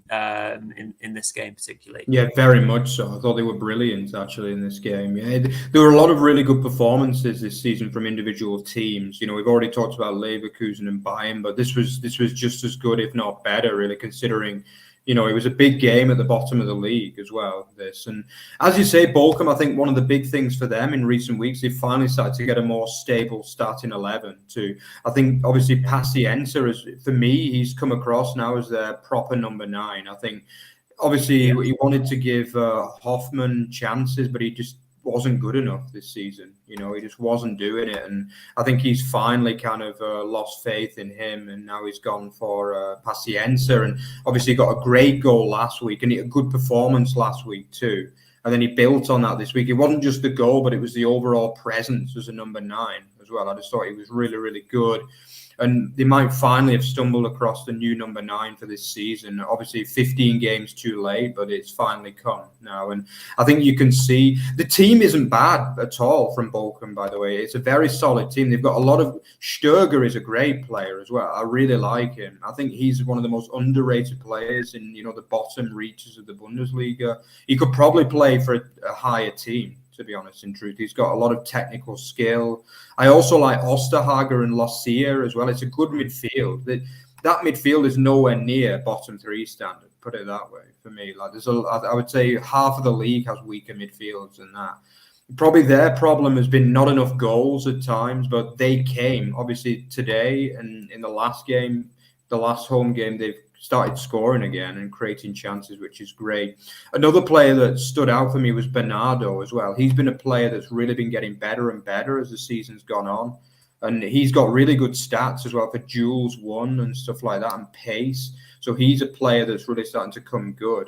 in this game particularly? Yeah, very much so. I thought they were brilliant actually in this game. Yeah, there were a lot of really good performances this season from individual teams. We've already talked about Leverkusen and Bayern, but this was just as good, if not better, really, considering it was a big game at the bottom of the league as well. And as you say, Bochum, I think one of the big things for them in recent weeks, they've finally started to get a more stable starting 11 too. I think obviously Pacienza, for me, he's come across now as their proper number 9. I think obviously he wanted to give Hoffman chances, but he just wasn't good enough this season. He just wasn't doing it. And I think he's finally kind of lost faith in him, and now he's gone for Pacienza, and obviously got a great goal last week and a good performance last week too. And then he built on that this week. It wasn't just the goal, but it was the overall presence as a number 9 as well. I just thought he was really, really good. And they might finally have stumbled across the new number 9 for this season. Obviously, 15 games too late, but it's finally come now. And I think you can see the team isn't bad at all from Bochum, by the way. It's a very solid team. They've got a lot of... Sturger is a great player as well. I really like him. I think he's one of the most underrated players in, the bottom reaches of the Bundesliga. He could probably play for a higher team, to be honest, in truth. He's got a lot of technical skill. I also like Osterhager and Lossier as well. It's a good midfield. That midfield is nowhere near bottom 3 standard, put it that way, for me. Like I would say half of the league has weaker midfields than that. Probably their problem has been not enough goals at times, but they came. Obviously today and in the last game, the last home game, they've started scoring again and creating chances, which is great. Another player that stood out for me was Bernardo as well. He's been a player that's really been getting better and better as the season's gone on. And he's got really good stats as well for duels won and stuff like that, and pace. So he's a player that's really starting to come good.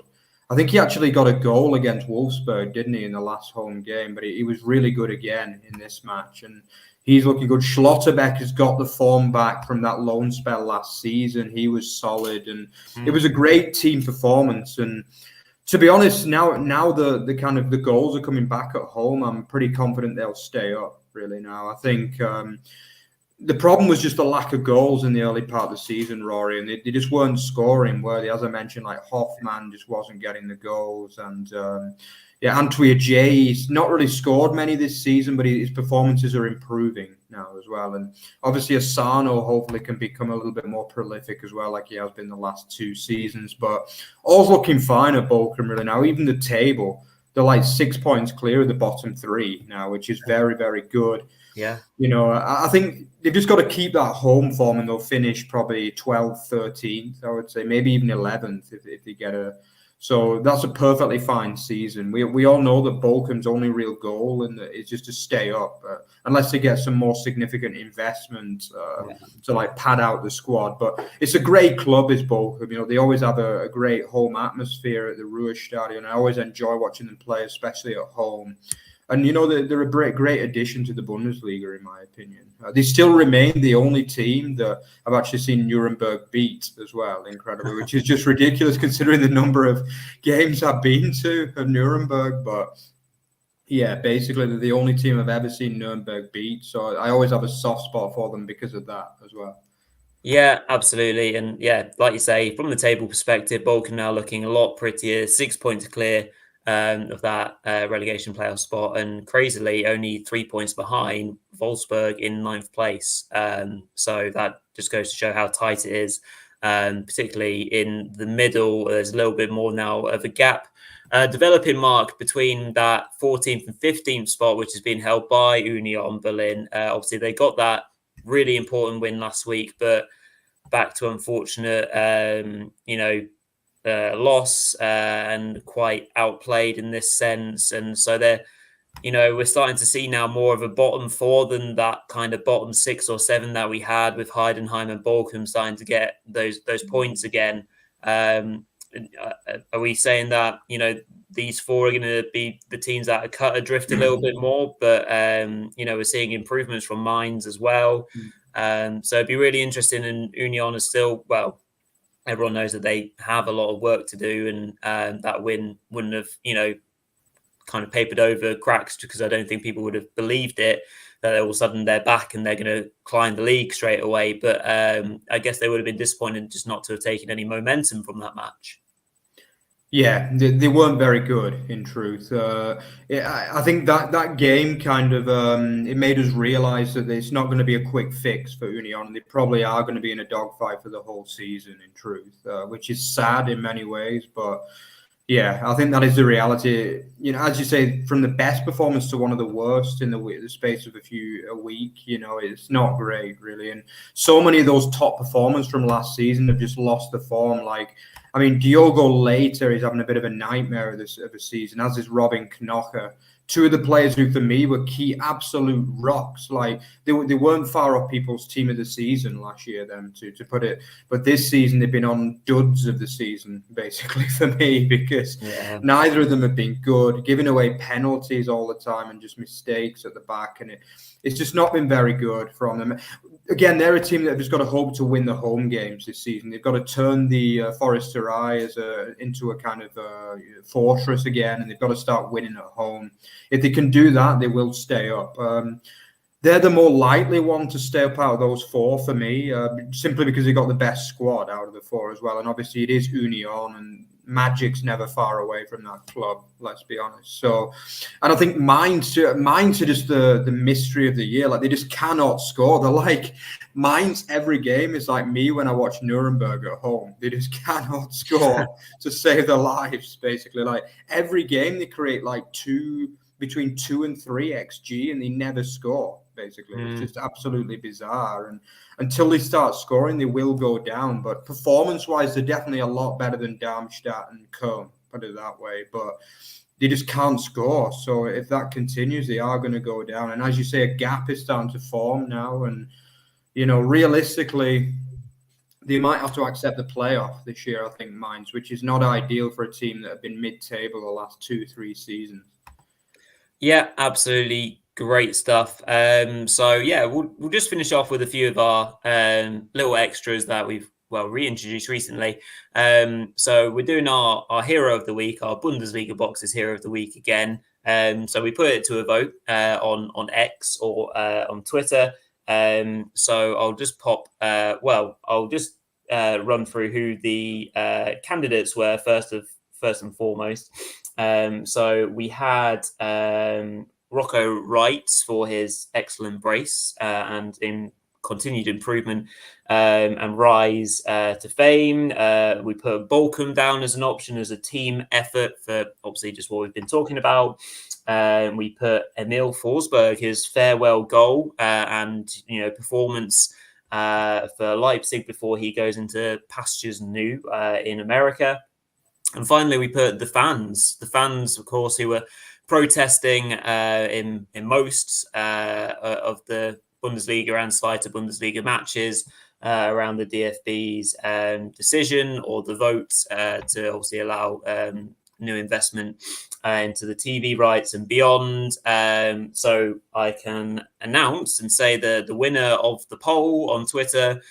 I think he actually got a goal against Wolfsburg, didn't he, in the last home game? But he was really good again in this match. And he's looking good. Schlotterbeck has got the form back from that loan spell last season. He was solid. And it was a great team performance. And to be honest, now the kind of the goals are coming back at home. I'm pretty confident they'll stay up, really, now. I think the problem was just the lack of goals in the early part of the season, Rory, and they just weren't scoring, were they? As I mentioned, like Hoffman just wasn't getting the goals, and Antwi Ajay's not really scored many this season, but his performances are improving now as well. And obviously Asano hopefully can become a little bit more prolific as well, like he has been the last 2 seasons. But all's looking fine at Bochum really now. Even the table, they're like 6 points clear of the bottom 3 now, which is very, very good. Yeah. You know, I think they've just got to keep that home form, and they'll finish probably 12th, 13th, I would say, maybe even 11th if they get a. So that's a perfectly fine season. We all know that Bochum's only real goal is just to stay up, unless they get some more significant investment to like pad out the squad. But it's a great club, is Bochum. You know, they always have a great home atmosphere at the Ruhrstadion. I always enjoy watching them play, especially at home. And, you know, they're a great addition to the Bundesliga, in my opinion. They still remain the only team that I've actually seen Nuremberg beat as well, incredibly, which is just ridiculous considering the number of games I've been to of Nuremberg. But, yeah, basically they're the only team I've ever seen Nuremberg beat. So I always have a soft spot for them because of that as well. Yeah, absolutely. And, yeah, like you say, from the table perspective, Bochum now looking a lot prettier, 6 points clear of that relegation playoff spot, and crazily only 3 points behind Wolfsburg in 9th place. So that just goes to show how tight it is, particularly in the middle. There's a little bit more now of a gap developing, Mark, between that 14th and 15th spot, which has been held by Union Berlin. Obviously, they got that really important win last week, but back to unfortunate, loss and quite outplayed in this sense. And so we're starting to see now more of a bottom 4 than that kind of bottom 6 or 7 that we had with Heidenheim and Bochum starting to get those points again. Are we saying that, these 4 are going to be the teams that are cut adrift a little bit more, but, we're seeing improvements from Mainz as well. So it'd be really interesting, and Union is still, everyone knows that they have a lot of work to do, and that win wouldn't have, kind of papered over cracks, because I don't think people would have believed it, that all of a sudden they're back and they're going to climb the league straight away. But I guess they would have been disappointed just not to have taken any momentum from that match. Yeah, they weren't very good, in truth. I think that game kind of it made us realise that it's not going to be a quick fix for Union. They probably are going to be in a dogfight for the whole season, in truth, which is sad in many ways. But yeah, I think that is the reality. As you say, from the best performance to one of the worst in the space of a week, it's not great, really. And so many of those top performers from last season have just lost the form. Diogo Leiter is having a bit of a nightmare of a season, as is Robin Knoche. 2 of the players who, for me, were key absolute rocks. Like, they weren't far off people's team of the season last year, them to put it. But this season, they've been on duds of the season, basically, for me, because neither of them have been good, giving away penalties all the time and just mistakes at the back. And it's just not been very good from them. Again, they're a team that have just got to hope to win the home games this season. They've got to turn the Forester Eye into a kind of fortress again, and they've got to start winning at home. If they can do that, they will stay up. They're the more likely one to stay up out of those 4 for me, simply because they got the best squad out of the 4 as well. And obviously it is Union, and Magic's never far away from that club, let's be honest. So, and I think Mainz are just the mystery of the year. Like, they just cannot score. They're like, Mainz every game is like me when I watch Nuremberg at home. They just cannot score to save their lives, basically. Like, every game they create like between 2 and 3 XG, and they never score. basically. It's just absolutely bizarre. And until they start scoring, they will go down. But performance-wise, they're definitely a lot better than Darmstadt and Köln, put it that way. But they just can't score. So if that continues, they are going to go down. And as you say, a gap is starting to form now. And, realistically, they might have to accept the playoff this year, I think, Mainz, which is not ideal for a team that have been mid-table the last 2-3 seasons. Yeah, absolutely. Great stuff. So yeah, we'll just finish off with a few of our little extras that we've reintroduced recently. So we're doing our hero of the week, our Bundesliga Boxes hero of the week again. So we put it to a vote on X or on Twitter. So I'll just run through who the candidates were first and foremost. So we had Rocco Wright for his excellent brace and in continued improvement and rise to fame. We put Bochum down as an option as a team effort for obviously just what we've been talking about. We put Emil Forsberg, his farewell goal and performance for Leipzig before he goes into pastures new in America. And finally, we put the fans, of course, who were protesting in most of the Bundesliga and Zweite Bundesliga matches around the DFB's decision or the vote to obviously allow new investment into the TV rights and beyond. So I can announce and say the winner of the poll on Twitter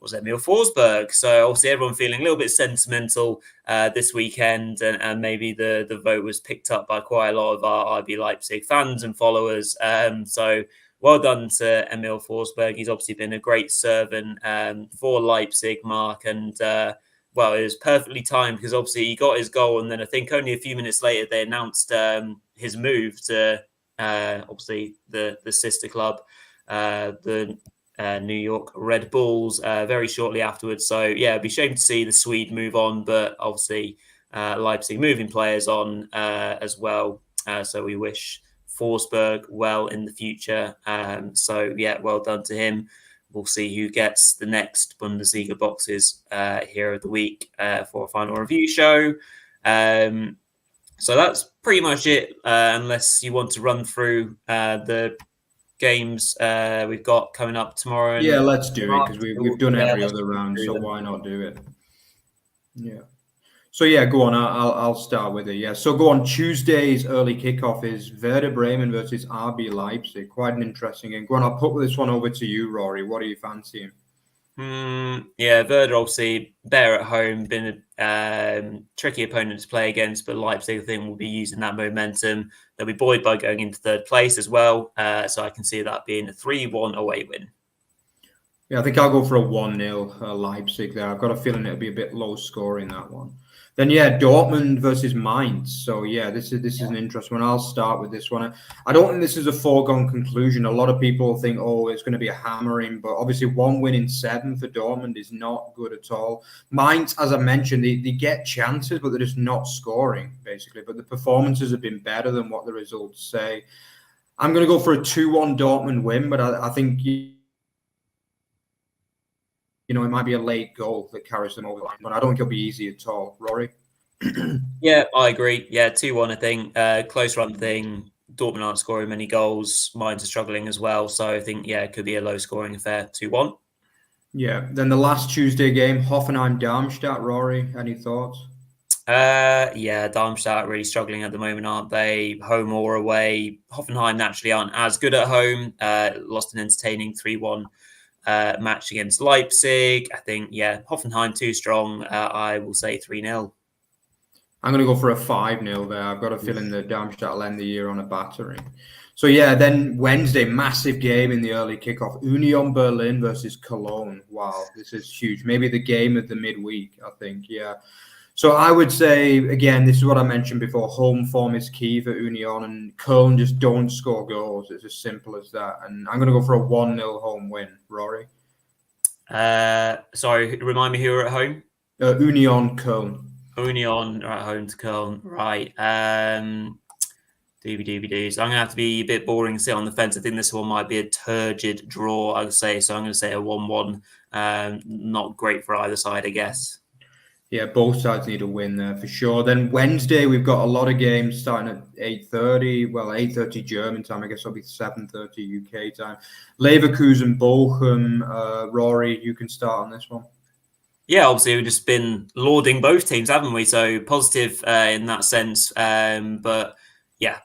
was Emil Forsberg. So obviously everyone feeling a little bit sentimental this weekend, and maybe the vote was picked up by quite a lot of our RB Leipzig fans and followers. So well done to Emil Forsberg. He's obviously been a great servant for Leipzig, Mark, and it was perfectly timed because obviously he got his goal, and then I think only a few minutes later they announced his move to obviously the sister club, the New York Red Bulls, very shortly afterwards. So yeah, it'd be a shame to see the Swede move on, but obviously Leipzig moving players on as well. So we wish Forsberg well in the future. So yeah, well done to him. We'll see who gets the next Bundesliga Boxes Hero of the Week for a final review show. So that's pretty much it, unless you want to run through the games we've got coming up tomorrow. Yeah, let's do it because we've done every other round, so why not do it? Yeah. So yeah, go on. I'll start with it. Yeah. So go on. Tuesday's early kickoff is Werder Bremen versus RB Leipzig. Quite an interesting game. Go on. I'll put this one over to you, Rory. What are you fancying? Yeah, Werder obviously better at home, been a tricky opponent to play against, but Leipzig I think will be using that momentum. They'll be buoyed by going into third place as well. So I can see that being a 3-1 away win. Yeah, I think I'll go for a 1-0 Leipzig there. I've got a feeling it'll be a bit low scoring, that one. Then yeah, Dortmund versus Mainz. So yeah, this is an interesting one. I'll start with this one. I don't think this is a foregone conclusion. A lot of people think, oh, it's going to be a hammering, but obviously 1 win in 7 for Dortmund is not good at all. Mainz, as I mentioned, they get chances, but they're just not scoring basically. But the performances have been better than what the results say. I'm going to go for a 2-1 Dortmund win, but I think it might be a late goal that carries them over the line, but I don't think it'll be easy at all. Rory? Yeah, I agree. Yeah, 2-1, I think. Close run thing. Dortmund aren't scoring many goals. Mainz are struggling as well. So I think, yeah, it could be a low-scoring affair, 2-1. Yeah. Then the last Tuesday game, Hoffenheim-Darmstadt. Rory, any thoughts? Yeah, Darmstadt are really struggling at the moment, aren't they? Home or away. Hoffenheim naturally aren't as good at home. Lost an entertaining 3-1 match against Leipzig. I think, yeah, Hoffenheim too strong. I will say 3-0. I'm going to go for a 5-0 there. I've got a feeling that Darmstadt will end the year on a battering. So yeah, then Wednesday, massive game in the early kickoff. Union Berlin versus Cologne. Wow, this is huge. Maybe the game of the midweek, I think. Yeah. So I would say, again, this is what I mentioned before. Home form is key for Union, and Cologne just don't score goals. It's as simple as that. And I'm going to go for a 1-0 home win. Rory? Sorry, remind me who are at home? Union Cologne. Union are at home to Cologne. Right. Doobie-doobie-doos. I'm going to have to be a bit boring and sit on the fence. I think this one might be a turgid draw, I would say. So I'm going to say a 1-1. Not great for either side, I guess. Yeah, both sides need a win there for sure. Then Wednesday, we've got a lot of games starting at 8:30. Well, 8:30 German time. I guess it'll be 7:30 UK time. Leverkusen, Bochum. Rory, you can start on this one. Yeah, obviously we've just been lauding both teams, haven't we? So positive in that sense. But yeah,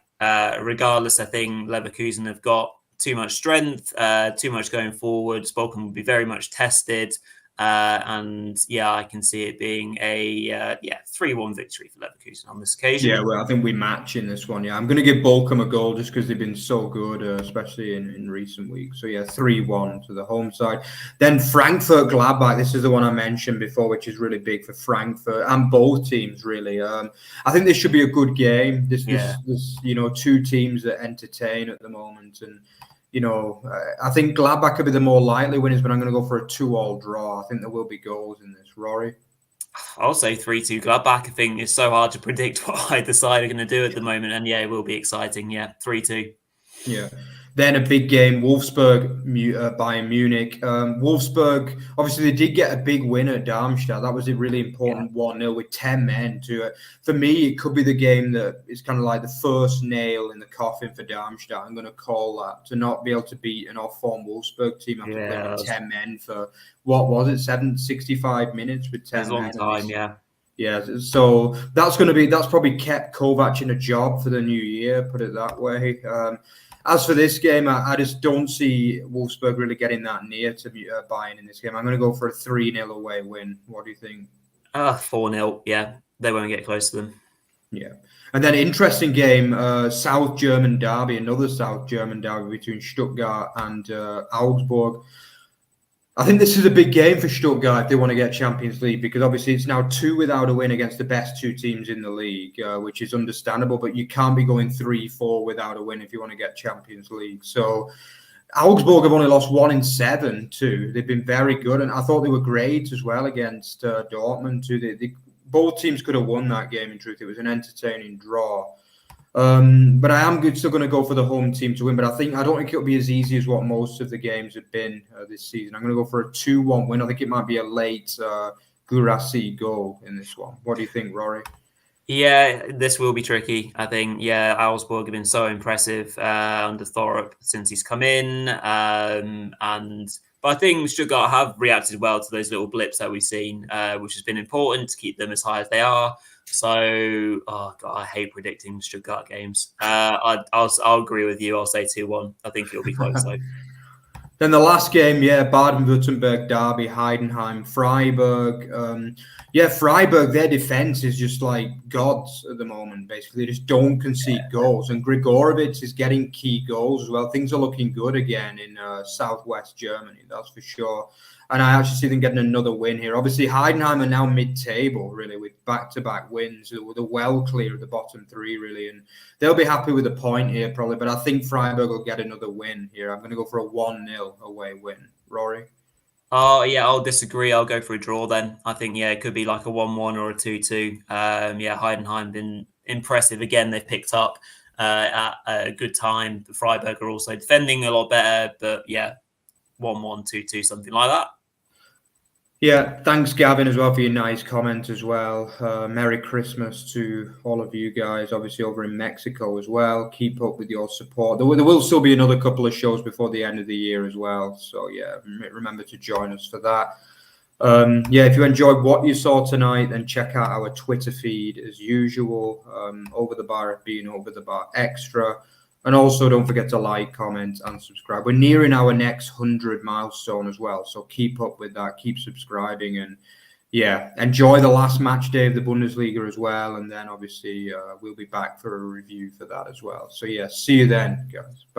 regardless, I think Leverkusen have got too much strength, too much going forward. Bochum will be very much tested. And yeah, I can see it being a 3-1 victory for Leverkusen on this occasion. Yeah, well, I think we match in this one. Yeah, I'm going to give Bochum a goal just because they've been so good, especially in recent weeks. So yeah, 3-1 to the home side. Then Frankfurt Gladbach. This is the one I mentioned before, which is really big for Frankfurt and both teams really. I think this should be a good game. This two teams that entertain at the moment, and I think Gladbach could be the more likely winners, but I'm going to go for a 2-2 draw. I think there will be goals in this. Rory? I'll say 3-2 Gladbach. I think it's so hard to predict what either side are going to do at the moment. And yeah, it will be exciting. Yeah, 3-2. Yeah. Then a big game, Wolfsburg, Bayern Munich. Wolfsburg, obviously, they did get a big win at Darmstadt. That was a really important 1-0 with 10 men to it. For me, it could be the game that is kind of like the first nail in the coffin for Darmstadt. I'm going to call that, to not be able to beat an off-form Wolfsburg team after playing with 10 men for, what was it, 65 minutes with 10 men? It's a long time, yeah. Yeah, so that's probably kept Kovac in a job for the new year, put it that way. As for this game, I just don't see Wolfsburg really getting that near to Bayern in this game. I'm going to go for a 3-0 away win. What do you think? 4-0. Yeah, they won't get close to them. Yeah. And then interesting game, South German derby, another South German derby between Stuttgart and Augsburg. I think this is a big game for Stuttgart if they want to get Champions League, because obviously it's now 2 without a win against the best 2 teams in the league, which is understandable, but you can't be going 3-4 without a win if you want to get Champions League. So Augsburg have only lost 1 in 7 too. They've been very good, and I thought they were great as well against Dortmund too. Both teams could have won that game, in truth. It was an entertaining draw. But I am still going to go for the home team to win. But I don't think it'll be as easy as what most of the games have been this season. I'm going to go for a 2-1 win. I think it might be a late Guirassy goal in this one. What do you think, Rory? Yeah, this will be tricky. I think, Augsburg have been so impressive under Thorup since he's come in. But I think Stuttgart have reacted well to those little blips that we've seen, which has been important to keep them as high as they are. So, I hate predicting Stuttgart games. I'll agree with you. I'll say 2-1. I think it'll be close though. Then the last game, Baden-Württemberg derby, Heidenheim, Freiburg. Freiburg, their defense is just like gods at the moment, basically. They just don't concede goals. And Grigorovic is getting key goals as well. Things are looking good again in southwest Germany, that's for sure. And I actually see them getting another win here. Obviously, Heidenheim are now mid-table, really, with back-to-back wins. They're well clear of the bottom 3, really. And they'll be happy with a point here, probably. But I think Freiburg will get another win here. I'm going to go for a 1-0 away win. Rory? I'll disagree. I'll go for a draw then. I think, it could be like a 1-1 or a 2-2. Heidenheim been impressive. Again, they've picked up at a good time. Freiburg are also defending a lot better. But, 1-1, 2-2, something like that. Yeah, thanks, Gavin, as well, for your nice comment as well. Merry Christmas to all of you guys, obviously over in Mexico as well. Keep up with your support. There will still be another couple of shows before the end of the year as well. So, remember to join us for that. If you enjoyed what you saw tonight, then check out our Twitter feed as usual. Over the Bar being Over the Bar Extra. And also, don't forget to like, comment, and subscribe. We're nearing our next 100 milestone as well. So keep up with that. Keep subscribing. And, enjoy the last match day of the Bundesliga as well. And then, obviously, we'll be back for a review for that as well. So, see you then, guys. Bye.